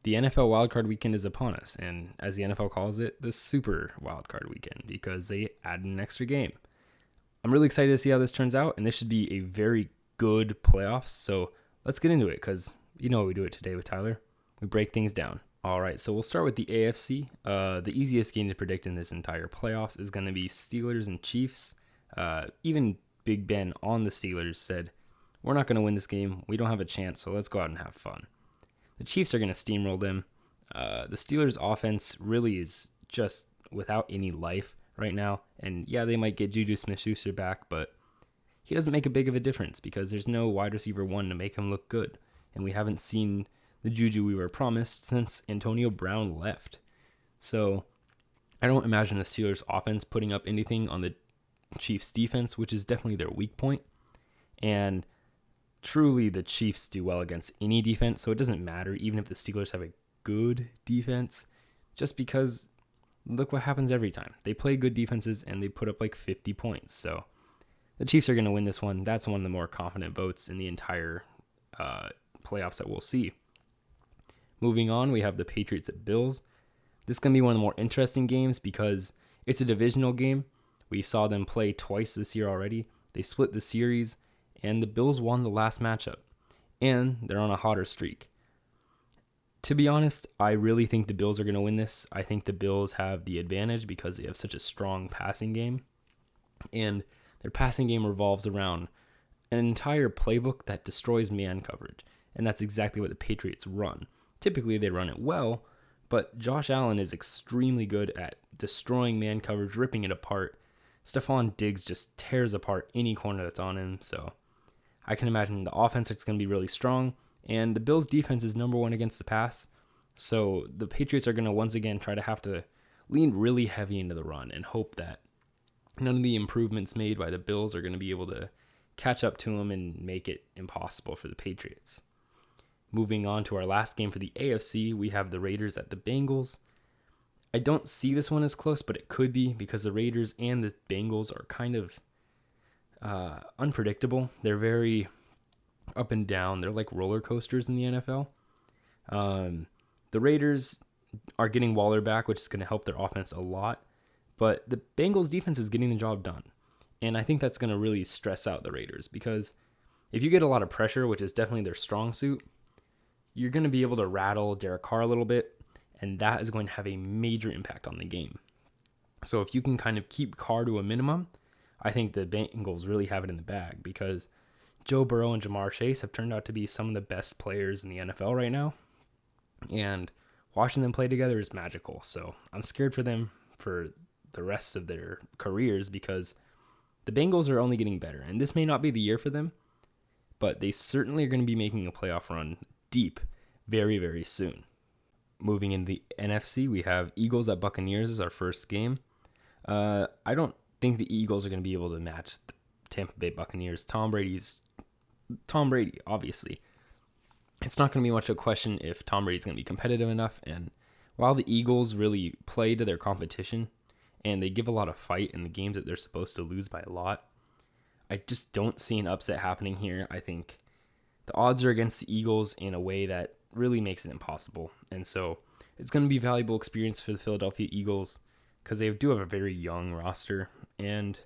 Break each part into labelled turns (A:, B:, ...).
A: The NFL wildcard weekend is upon us, and as the NFL calls it, the super wildcard weekend, because they added an extra game. I'm really excited to see how this turns out, and this should be a very good playoffs. So let's get into it, because you know what we do it today with Tyler. We break things down. All right, so we'll start with the AFC. The easiest game to predict in this entire playoffs is going to be Steelers and Chiefs. Even Big Ben on the Steelers said, we're not going to win this game. We don't have a chance, so let's go out and have fun. The Chiefs are going to steamroll them. The Steelers' offense really is just without any life right now. And yeah, they might get Juju Smith-Schuster back, but he doesn't make a big of a difference because there's no wide receiver one to make him look good. And we haven't seen the Juju we were promised since Antonio Brown left. So I don't imagine the Steelers' offense putting up anything on the Chiefs' defense, which is definitely their weak point. And truly, the Chiefs do well against any defense, so it doesn't matter even if the Steelers have a good defense, just because look what happens every time. They play good defenses and they put up like 50 points. So the Chiefs are going to win this one. That's one of the more confident votes in the entire playoffs that we'll see. Moving on, we have the Patriots at Bills. This is going to be one of the more interesting games because it's a divisional game. We saw them play twice this year already. They split the series, and the Bills won the last matchup, and they're on a hotter streak. To be honest, I really think the Bills are going to win this. I think the Bills have the advantage because they have such a strong passing game, and their passing game revolves around an entire playbook that destroys man coverage, and that's exactly what the Patriots run. Typically, they run it well, but Josh Allen is extremely good at destroying man coverage, ripping it apart. Stephon Diggs just tears apart any corner that's on him, so I can imagine the offense is going to be really strong, and the Bills' defense is number one against the pass, so the Patriots are going to once again try to have to lean really heavy into the run and hope that none of the improvements made by the Bills are going to be able to catch up to them and make it impossible for the Patriots. Moving on to our last game for the AFC, we have the Raiders at the Bengals. I don't see this one as close, but it could be because the Raiders and the Bengals are kind of unpredictable. They're very up and down. They're like roller coasters in the NFL. The Raiders are getting Waller back, which is going to help their offense a lot. But the Bengals defense is getting the job done. And I think that's going to really stress out the Raiders because if you get a lot of pressure, which is definitely their strong suit, you're going to be able to rattle Derek Carr a little bit, and that is going to have a major impact on the game. So if you can kind of keep Carr to a minimum, I think the Bengals really have it in the bag because Joe Burrow and Jamar Chase have turned out to be some of the best players in the NFL right now. And watching them play together is magical. So I'm scared for them for the rest of their careers because the Bengals are only getting better. And this may not be the year for them, but they certainly are going to be making a playoff run deep very, very soon. Moving into the NFC, we have Eagles at Buccaneers as our first game. I don't think the Eagles are going to be able to match the Tampa Bay Buccaneers. Tom Brady, obviously. It's not going to be much of a question if Tom Brady's going to be competitive enough. And while the Eagles really play to their competition and they give a lot of fight in the games that they're supposed to lose by a lot, I just don't see an upset happening here. I think the odds are against the Eagles in a way that really makes it impossible. And so it's going to be a valuable experience for the Philadelphia Eagles because they do have a very young roster, and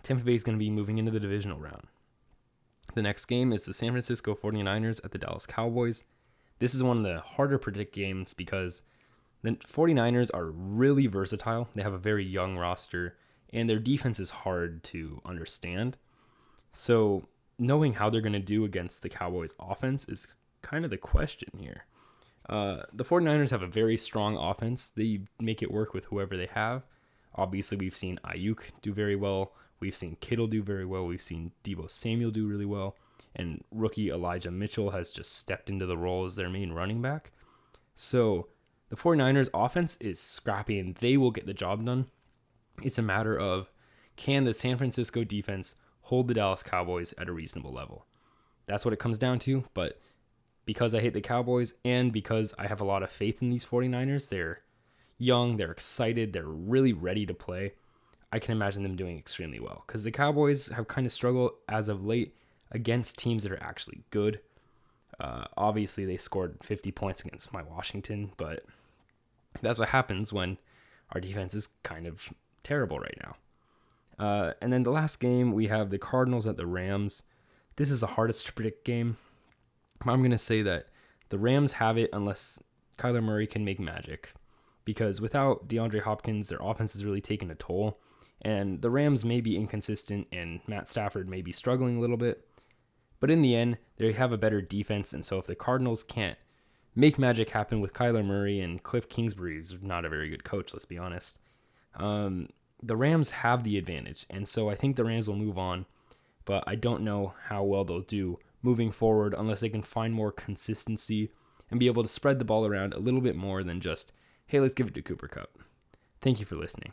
A: Tampa Bay is going to be moving into the divisional round. The next game is the San Francisco 49ers at the Dallas Cowboys. This is one of the harder predict games because the 49ers are really versatile. They have a very young roster, and their defense is hard to understand. So knowing how they're going to do against the Cowboys offense is kind of the question here. The 49ers have a very strong offense. They make it work with whoever they have. Obviously, we've seen Ayuk do very well. We've seen Kittle do very well. We've seen Deebo Samuel do really well. And rookie Elijah Mitchell has just stepped into the role as their main running back. So the 49ers offense is scrappy and they will get the job done. It's a matter of, can the San Francisco defense hold the Dallas Cowboys at a reasonable level? That's what it comes down to. But because I hate the Cowboys and because I have a lot of faith in these 49ers, they're young, they're excited, they're really ready to play. I can imagine them doing extremely well because the Cowboys have kind of struggled as of late against teams that are actually good. Obviously, they scored 50 points against my Washington, but that's what happens when our defense is kind of terrible right now. And then the last game, we have the Cardinals at the Rams. This is the hardest to predict game. I'm going to say that the Rams have it unless Kyler Murray can make magic. Because without DeAndre Hopkins, their offense has really taken a toll. And the Rams may be inconsistent and Matt Stafford may be struggling a little bit. But in the end, they have a better defense. And so if the Cardinals can't make magic happen with Kyler Murray, and Cliff Kingsbury is not a very good coach, let's be honest, the Rams have the advantage. And so I think the Rams will move on. But I don't know how well they'll do moving forward unless they can find more consistency and be able to spread the ball around a little bit more than just, hey, let's give it to Cooper Kupp. Thank you for listening.